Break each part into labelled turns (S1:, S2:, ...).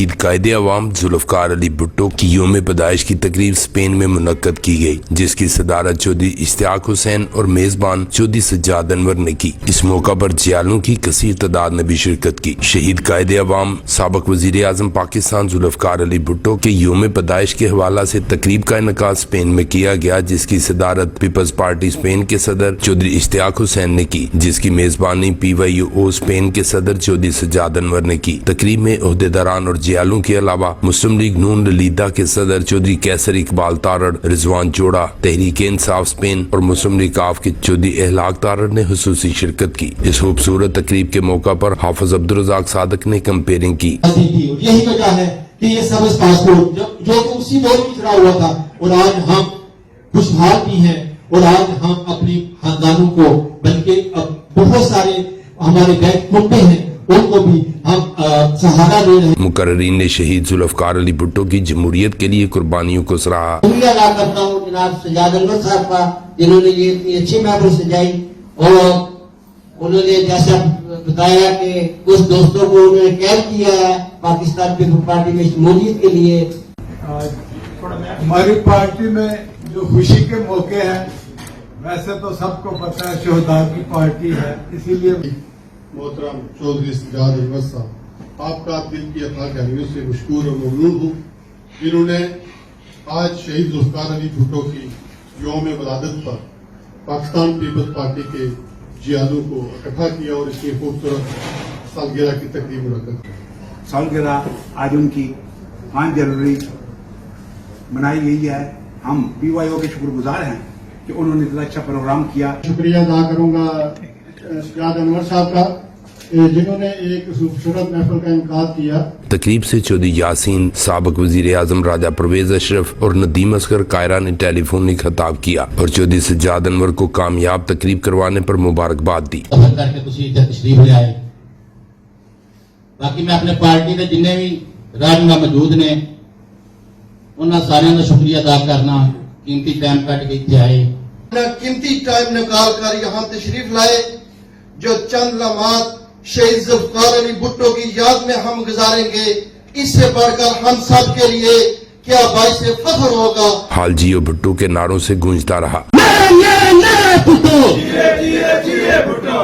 S1: शहीद कायदे अवाम जुल्फकार अली भुट्टो की यौम पैदाइश की तकरीब स्पेन में मुनक्कद की गई, जिसकी सदारत चौधरी इश्तियाक हुसैन और मेजबान चौधरी सज्जाद अनवर ने की। इस मौका पर जियालों की कसीर तादाद ने भी शिरकत की। शहीद कायदे अवाम साबिक वजीर आजम पाकिस्तान जुल्फकार अली भुट्टो के यौम पैदाइश के हवाला से तकरीब का इनकाद स्पेन में किया गया, जिसकी सदारत पीपल्स पार्टी स्पेन के सदर चौधरी इश्तियाक हुसैन ने की, जिसकी मेजबानी PYO स्पेन के सदर चौधरी सज्जाद अनवर ने की। तकरीब में ओहदेदारान और जियालों के अलावा मुस्लिम लीग नून ललीदा के सदर चौधरी कैसर इकबाल तारड़, रिजवान जोड़ा, तहरीक इंसाफ स्पेन और मुस्लिम लीग काफ के चौधरी अहलाक तारड़ ने हुसूसी शिरकत की। इस खूबसूरत तकरीब के मौका पर हाफिज अब्दुल रज़ाक सादिक ने कंपेयरिंग की।
S2: यही वजह है कि ये सबज पासपोर्ट जो उसी दौर में चढ़ा हुआ था, और आज हम खुशहाल भी हैं, और आज हम अपनी खानदानों को, बल्कि अब बहुत सारे हमारे गैर मुल्क हैं, उनको भी हम सहारा दे रहे हैं।
S1: मुकर्रिरीन ने शहीद जुल्फकार अली भुट्टो की जमहूरियत के लिए कुर्बानियों को सराहा।
S3: शुक्रिया अदा करता हूँ जनाब सज्जाद अनवर साहब का, जिन्होंने ये इतनी अच्छी महफिल सजाई, और उन्होंने जैसा बताया कि कुछ दोस्तों को उन्होंने कैद किया है पाकिस्तान पीपल्स पार्टी में शमूलियत के लिए।
S4: हमारी पार्टी में जो खुशी के मौके हैं, वैसे तो सबको पता है शोहदा की पार्टी है, इसीलिए
S5: मोहतरम चौधरी सज्जाद अनवर साहब, आपका दिल की अता गहराइयों से मशकूर और ममनून हूँ। इन्होंने आज शहीद जुल्फकार अली भुट्टो की यौम विलादत पर पाकिस्तान पीपल्स पार्टी के जियालों को इकट्ठा किया और इसकी खूबसूरत सालगिरह की तकरीब मुनक्कद की।
S6: सालगिरह आज उनकी 5 जनवरी मनाई गई है। हम PYO के शुक्रगुजार हैं कि उन्होंने इतना अच्छा प्रोग्राम किया।
S5: शुक्रिया अदा करूंगा सज्जाद अनवर साहब का, जिन्होंने एक खूबसूरत महफिल का इनकाद किया।
S1: तकरीब से चौधरी यासीन, साबिक वजीर आजम राजा परवेज अशरफ और नदीम असगर कायरा ने टेलीफोनिक खिताब किया और चौधरी सज्जाद अनवर को कामयाब तकरीब करवाने पर मुबारकबाद दी।
S2: तशरीफ ले आए। बाकी मैं अपने पार्टी के जिन्हें भी रहनुमा मौजूद ने, उन्होंने सारे का शुक्रिया अदा करना, कीमती टाइम कट के इतने आए,
S5: कीमती टाइम निकाल कर यहाँ तशरीफ लाए। जो चंद लम्हात शहीद जुल्फकार अली भुट्टो की याद में हम गुजारेंगे, इससे बढ़कर हम सब के लिए क्या बाइस फख्र होगा।
S1: हाल जियो भुट्टो के नारों से गूंजता रहा।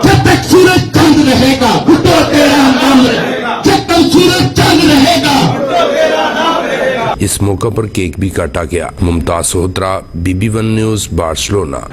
S2: जब तक सूरज चांद रहेगा भुट्टो तेरा नाम रहेगा, जब तक सूरज चांद रहेगा।
S1: इस मौका पर केक भी काटा गया। Mumtaz Sohatra, BB1 news, Barcelona.